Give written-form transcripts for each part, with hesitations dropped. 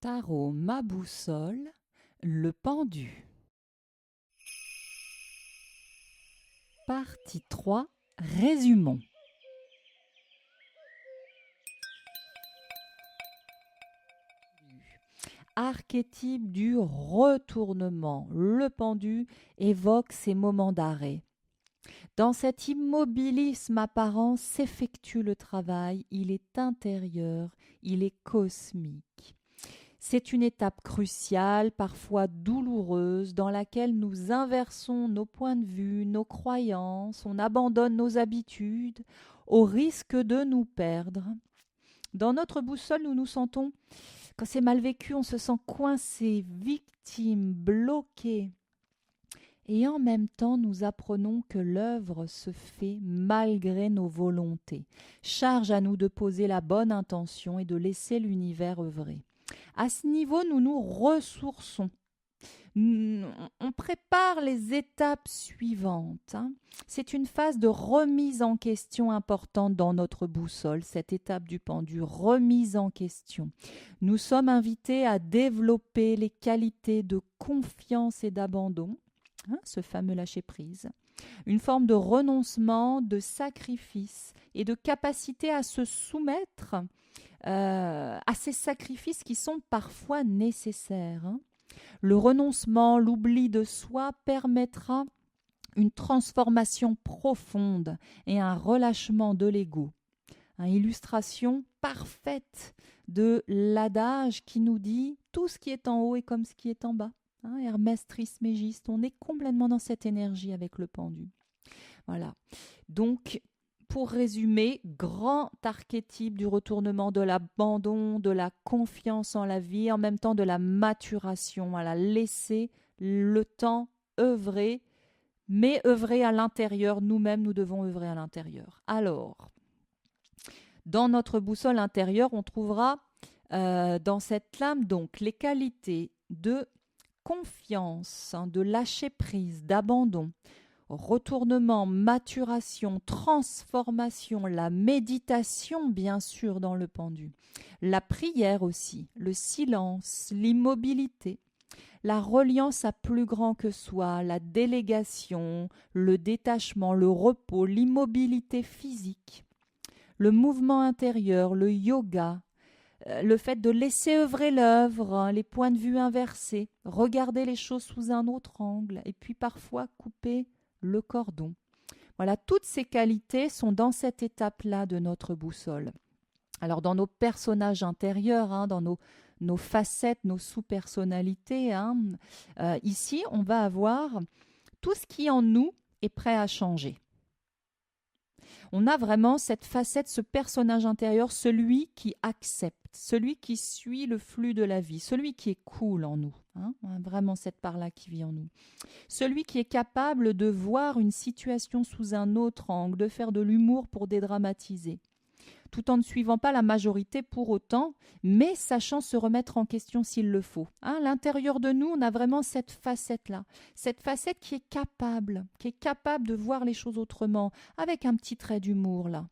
Tarot, ma boussole, le pendu. Partie 3, résumons. Archétype du retournement. Le pendu évoque ces moments d'arrêt. Dans cet immobilisme apparent s'effectue le travail, il est intérieur, il est cosmique. C'est une étape cruciale, parfois douloureuse, dans laquelle nous inversons nos points de vue, nos croyances, on abandonne nos habitudes, au risque de nous perdre. Dans notre boussole, nous nous sentons, quand c'est mal vécu, on se sent coincé, victime, bloqué. Et en même temps, nous apprenons que l'œuvre se fait malgré nos volontés. Charge à nous de poser la bonne intention et de laisser l'univers œuvrer. À ce niveau, nous nous ressourçons. On prépare les étapes suivantes. C'est une phase de remise en question importante dans notre boussole, cette étape du pendu, remise en question. Nous sommes invités à développer les qualités de confiance et d'abandon, ce fameux lâcher-prise, une forme de renoncement, de sacrifice et de capacité à se soumettre à ces sacrifices qui sont parfois nécessaires. Le renoncement, l'oubli de soi permettra une transformation profonde et un relâchement de l'ego. Une illustration parfaite de l'adage qui nous dit « tout ce qui est en haut est comme ce qui est en bas ». Hermès Trismégiste, on est complètement dans cette énergie avec le pendu. Voilà. Donc, pour résumer, grand archétype du retournement, de l'abandon, de la confiance en la vie, en même temps de la maturation. Voilà, laisser le temps œuvrer, mais œuvrer à l'intérieur. Nous-mêmes, nous devons œuvrer à l'intérieur. Alors, dans notre boussole intérieure, on trouvera dans cette lame donc les qualités de confiance, de lâcher prise, d'abandon, retournement, maturation, transformation, la méditation bien sûr dans le pendu, la prière aussi, le silence, l'immobilité, la reliance à plus grand que soi, la délégation, le détachement, le repos, l'immobilité physique, le mouvement intérieur, le yoga, le fait de laisser œuvrer l'œuvre, les points de vue inversés, regarder les choses sous un autre angle et puis parfois couper le cordon. Voilà, toutes ces qualités sont dans cette étape-là de notre boussole. Alors dans nos personnages intérieurs, dans nos facettes, nos sous-personnalités, ici on va avoir tout ce qui en nous est prêt à changer. On a vraiment cette facette, ce personnage intérieur, celui qui accepte, celui qui suit le flux de la vie, celui qui est cool en nous. On a vraiment cette part-là qui vit en nous. Celui qui est capable de voir une situation sous un autre angle, de faire de l'humour pour dédramatiser, tout en ne suivant pas la majorité pour autant, mais sachant se remettre en question s'il le faut. À l'intérieur de nous, on a vraiment cette facette-là, cette facette qui est capable de voir les choses autrement, avec un petit trait d'humour là,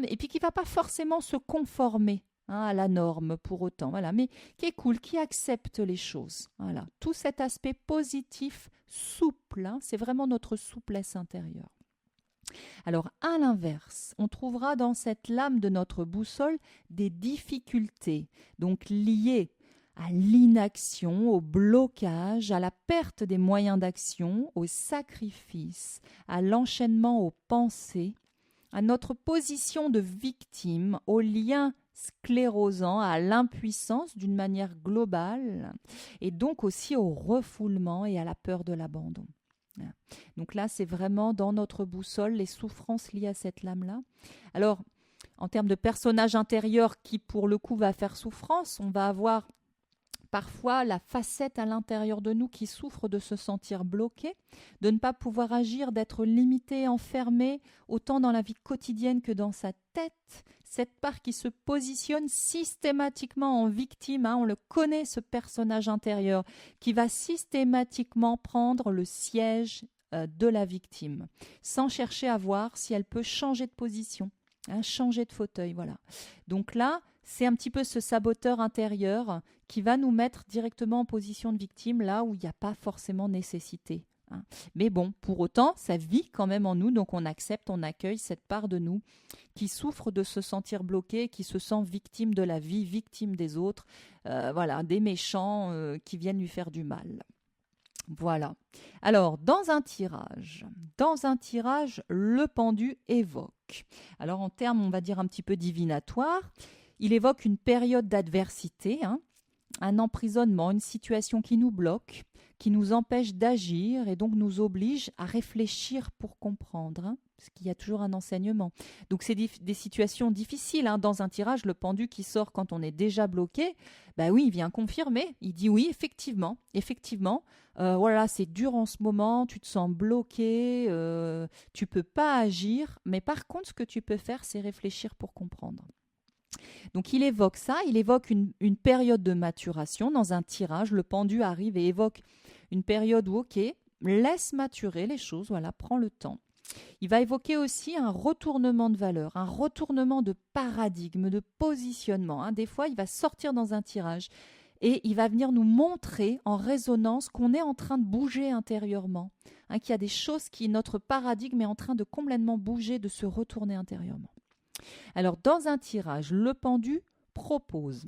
et puis qui ne va pas forcément se conformer à la norme pour autant, voilà, mais qui est cool, qui accepte les choses. Voilà. Tout cet aspect positif, souple, c'est vraiment notre souplesse intérieure. Alors, à l'inverse, on trouvera dans cette lame de notre boussole des difficultés, donc liées à l'inaction, au blocage, à la perte des moyens d'action, au sacrifice, à l'enchaînement aux pensées, à notre position de victime, aux liens sclérosants, à l'impuissance d'une manière globale, et donc aussi au refoulement et à la peur de l'abandon. Donc là, c'est vraiment dans notre boussole les souffrances liées à cette lame-là. Alors, en termes de personnage intérieur qui, pour le coup, va faire souffrance, on va avoir parfois la facette à l'intérieur de nous qui souffre de se sentir bloqué, de ne pas pouvoir agir, d'être limité, enfermé, autant dans la vie quotidienne que dans sa tête. Cette part qui se positionne systématiquement en victime, on le connaît ce personnage intérieur, qui va systématiquement prendre le siège de la victime, sans chercher à voir si elle peut changer de position, changer de fauteuil, voilà. Donc là, c'est un petit peu ce saboteur intérieur qui va nous mettre directement en position de victime, là où il n'y a pas forcément nécessité. Mais bon, pour autant, ça vit quand même en nous, donc on accepte, on accueille cette part de nous qui souffre de se sentir bloqué, qui se sent victime de la vie, victime des autres, voilà, des méchants qui viennent lui faire du mal. Voilà. Alors, dans un tirage, le pendu évoque. Alors, en termes, on va dire un petit peu divinatoires, il évoque une période d'adversité, un emprisonnement, une situation qui nous bloque, qui nous empêche d'agir et donc nous oblige à réfléchir pour comprendre, parce qu'il y a toujours un enseignement. Donc c'est des situations difficiles. Dans un tirage, le pendu qui sort quand on est déjà bloqué, bah oui, il vient confirmer. Il dit oui, effectivement, voilà, c'est dur en ce moment, tu te sens bloqué, tu peux pas agir, mais par contre, ce que tu peux faire, c'est réfléchir pour comprendre. Donc il évoque ça, il évoque une période de maturation dans un tirage. Le pendu arrive et évoque une période où, ok, laisse maturer les choses, voilà, prends le temps. Il va évoquer aussi un retournement de valeur, un retournement de paradigme, de positionnement. Des fois, il va sortir dans un tirage et il va venir nous montrer en résonance qu'on est en train de bouger intérieurement, qu'il y a des choses qui, notre paradigme est en train de complètement bouger, de se retourner intérieurement. Alors, dans un tirage, le pendu propose.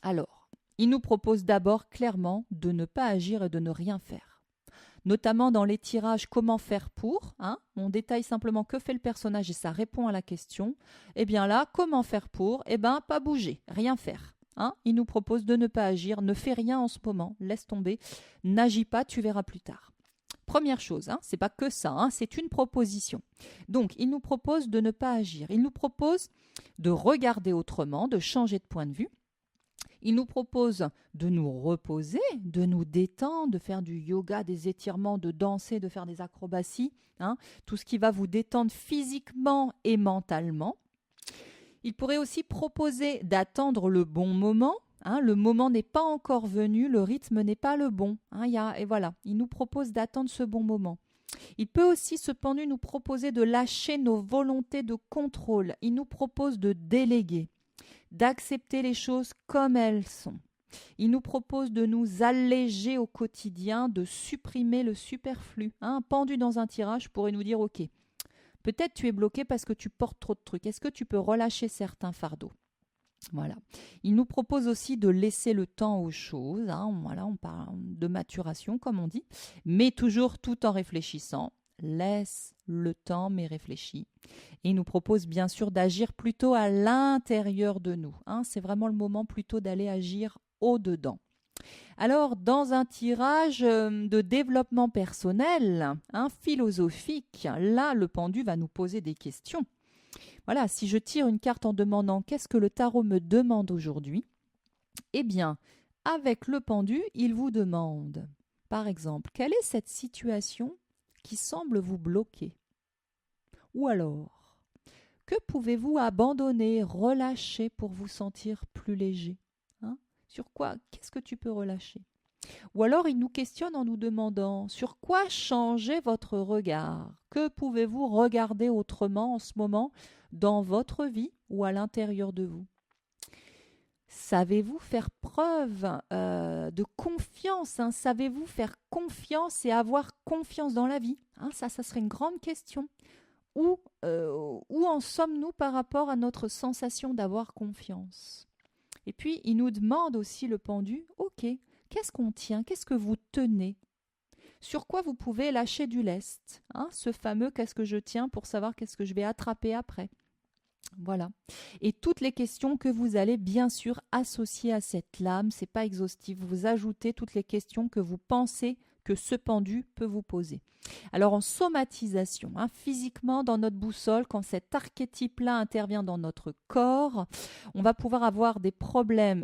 Alors, il nous propose d'abord clairement de ne pas agir et de ne rien faire. Notamment dans les tirages comment faire pour, on détaille simplement que fait le personnage et ça répond à la question. Eh bien là, comment faire pour? Eh bien, pas bouger, rien faire. Il nous propose de ne pas agir, ne fais rien en ce moment, laisse tomber, n'agis pas, tu verras plus tard. Première chose, c'est pas que ça, c'est une proposition. Donc, il nous propose de ne pas agir. Il nous propose de regarder autrement, de changer de point de vue. Il nous propose de nous reposer, de nous détendre, de faire du yoga, des étirements, de danser, de faire des acrobaties, tout ce qui va vous détendre physiquement et mentalement. Il pourrait aussi proposer d'attendre le bon moment. Le moment n'est pas encore venu, le rythme n'est pas le bon. Et voilà, il nous propose d'attendre ce bon moment. Il peut aussi, ce pendu, nous proposer de lâcher nos volontés de contrôle. Il nous propose de déléguer, d'accepter les choses comme elles sont. Il nous propose de nous alléger au quotidien, de supprimer le superflu. Un pendu dans un tirage pourrait nous dire, ok, peut-être tu es bloqué parce que tu portes trop de trucs. Est-ce que tu peux relâcher certains fardeaux? Voilà. Il nous propose aussi de laisser le temps aux choses. Voilà, on parle de maturation, comme on dit, mais toujours tout en réfléchissant. Laisse le temps, mais réfléchis. Et il nous propose bien sûr d'agir plutôt à l'intérieur de nous. C'est vraiment le moment plutôt d'aller agir au-dedans. Alors, dans un tirage de développement personnel, philosophique, là, le pendu va nous poser des questions. Voilà, si je tire une carte en demandant qu'est-ce que le tarot me demande aujourd'hui, eh bien, avec le pendu, il vous demande, par exemple, quelle est cette situation qui semble vous bloquer? Ou alors, que pouvez-vous abandonner, relâcher pour vous sentir plus léger? Sur quoi? Qu'est-ce que tu peux relâcher? Ou alors il nous questionne en nous demandant sur quoi changer votre regard? Que pouvez-vous regarder autrement en ce moment dans votre vie ou à l'intérieur de vous? Savez-vous faire preuve de confiance? Savez-vous faire confiance et avoir confiance dans la vie? Ça serait une grande question. Où en sommes-nous par rapport à notre sensation d'avoir confiance? Et puis, il nous demande aussi, le pendu, ok, qu'est-ce qu'on tient? Qu'est-ce que vous tenez? Sur quoi vous pouvez lâcher du lest? Ce fameux qu'est-ce que je tiens pour savoir qu'est-ce que je vais attraper après. Voilà. Et toutes les questions que vous allez bien sûr associer à cette lame, c'est pas exhaustif. Vous ajoutez toutes les questions que vous pensez que ce pendu peut vous poser. Alors en somatisation, physiquement dans notre boussole, quand cet archétype-là intervient dans notre corps, on va pouvoir avoir des problèmes,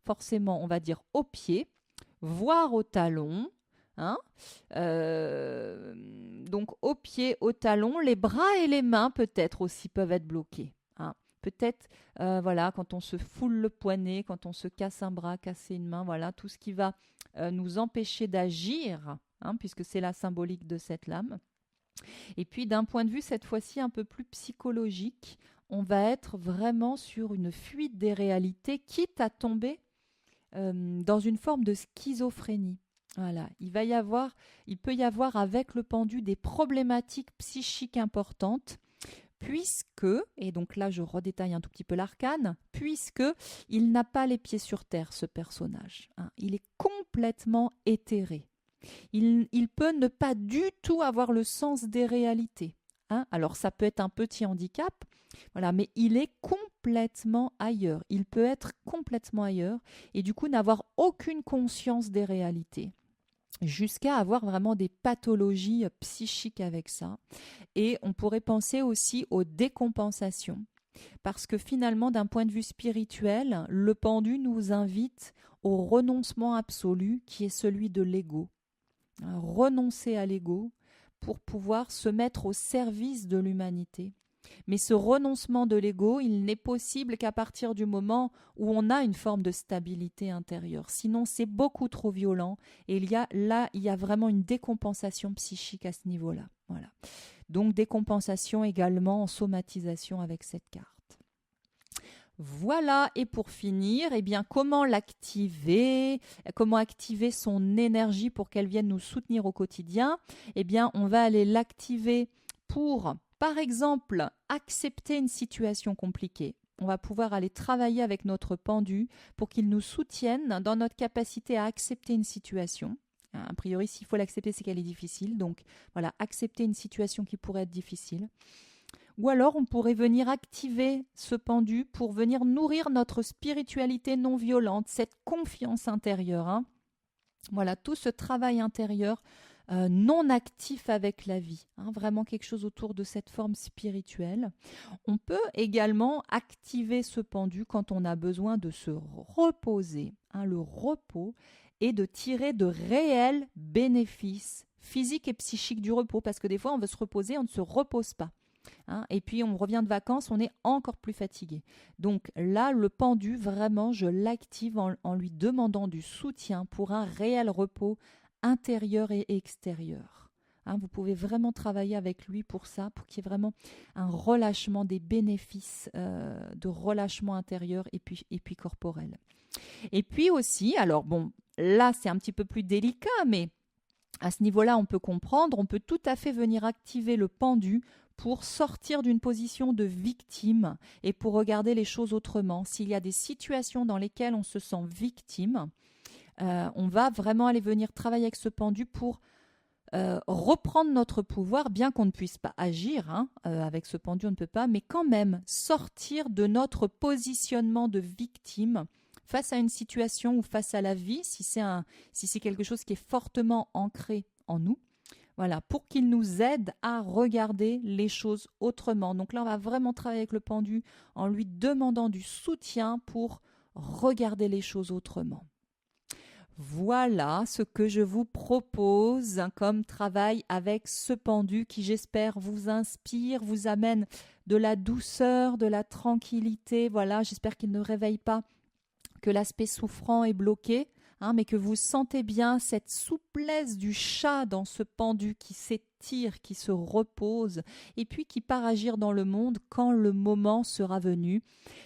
forcément, on va dire au pied, voire au talon. Donc au pied, au talon, les bras et les mains peut-être aussi peuvent être bloqués. Peut-être, quand on se foule le poignet, quand on se casse un bras, casser une main, voilà, tout ce qui va nous empêcher d'agir, puisque c'est la symbolique de cette lame. Et puis d'un point de vue cette fois-ci un peu plus psychologique, on va être vraiment sur une fuite des réalités, quitte à tomber dans une forme de schizophrénie. Voilà, il peut y avoir avec le pendu des problématiques psychiques importantes, puisque, et donc là je redétaille un tout petit peu l'arcane, puisque il n'a pas les pieds sur terre, ce personnage. Hein. Il est complètement éthéré. Il peut ne pas du tout avoir le sens des réalités. Hein. Alors ça peut être un petit handicap, voilà, mais il est complètement ailleurs. Il peut être complètement ailleurs et du coup n'avoir aucune conscience des réalités, jusqu'à avoir vraiment des pathologies psychiques avec ça. Et on pourrait penser aussi aux décompensations. Parce que finalement, d'un point de vue spirituel, le pendu nous invite au renoncement absolu qui est celui de l'ego. Renoncer à l'ego pour pouvoir se mettre au service de l'humanité. Mais ce renoncement de l'ego, il n'est possible qu'à partir du moment où on a une forme de stabilité intérieure. Sinon, c'est beaucoup trop violent et il y a vraiment une décompensation psychique à ce niveau-là. Voilà. Donc, décompensation également en somatisation avec cette carte. Voilà, et pour finir, eh bien, comment l'activer, comment activer son énergie pour qu'elle vienne nous soutenir au quotidien? Eh bien, on va aller l'activer pour, par exemple, accepter une situation compliquée. On va pouvoir aller travailler avec notre pendu pour qu'il nous soutienne dans notre capacité à accepter une situation. A priori, s'il faut l'accepter, c'est qu'elle est difficile. Donc, voilà, accepter une situation qui pourrait être difficile. Ou alors, on pourrait venir activer ce pendu pour venir nourrir notre spiritualité non violente, cette confiance intérieure. Hein. Voilà, tout ce travail intérieur non actif avec la vie. Hein, vraiment quelque chose autour de cette forme spirituelle. On peut également activer ce pendu quand on a besoin de se reposer. Hein, le repos et de tirer de réels bénéfices physiques et psychiques du repos. Parce que des fois, on veut se reposer, on ne se repose pas. Hein, et puis on revient de vacances, on est encore plus fatigué. Donc là, le pendu, vraiment, je l'active en lui demandant du soutien pour un réel repos intérieur et extérieur. Hein, vous pouvez vraiment travailler avec lui pour ça, pour qu'il y ait vraiment un relâchement des bénéfices de relâchement intérieur et puis corporel. Et puis aussi, alors bon, là c'est un petit peu plus délicat, mais à ce niveau-là, on peut comprendre, on peut tout à fait venir activer le pendu pour sortir d'une position de victime et pour regarder les choses autrement. S'il y a des situations dans lesquelles on se sent victime, on va vraiment aller venir travailler avec ce pendu pour reprendre notre pouvoir, bien qu'on ne puisse pas agir. Hein, avec ce pendu, on ne peut pas, mais quand même sortir de notre positionnement de victime face à une situation ou face à la vie, si c'est quelque chose qui est fortement ancré en nous. Voilà, pour qu'il nous aide à regarder les choses autrement. Donc là, on va vraiment travailler avec le pendu en lui demandant du soutien pour regarder les choses autrement. Voilà ce que je vous propose comme travail avec ce pendu qui, j'espère, vous inspire, vous amène de la douceur, de la tranquillité. Voilà, j'espère qu'il ne réveille pas que l'aspect souffrant est bloqué. Hein, mais que vous sentez bien cette souplesse du chat dans ce pendu qui s'étire, qui se repose, et puis qui part agir dans le monde quand le moment sera venu.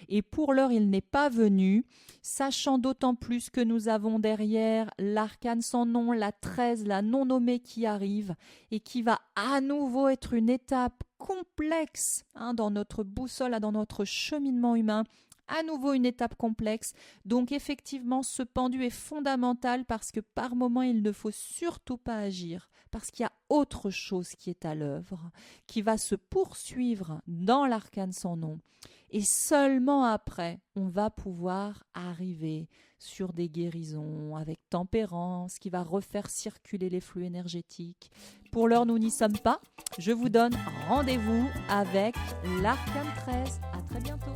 Et pour l'heure, il n'est pas venu, sachant d'autant plus que nous avons derrière l'arcane sans nom, la 13, la non nommée qui arrive, et qui va à nouveau être une étape complexe dans notre boussole, dans notre cheminement humain. À nouveau une étape complexe. Donc effectivement, ce pendu est fondamental parce que par moment, il ne faut surtout pas agir parce qu'il y a autre chose qui est à l'œuvre, qui va se poursuivre dans l'arcane sans nom. Et seulement après, on va pouvoir arriver sur des guérisons avec tempérance qui va refaire circuler les flux énergétiques. Pour l'heure, nous n'y sommes pas. Je vous donne rendez-vous avec l'arcane 13. À très bientôt.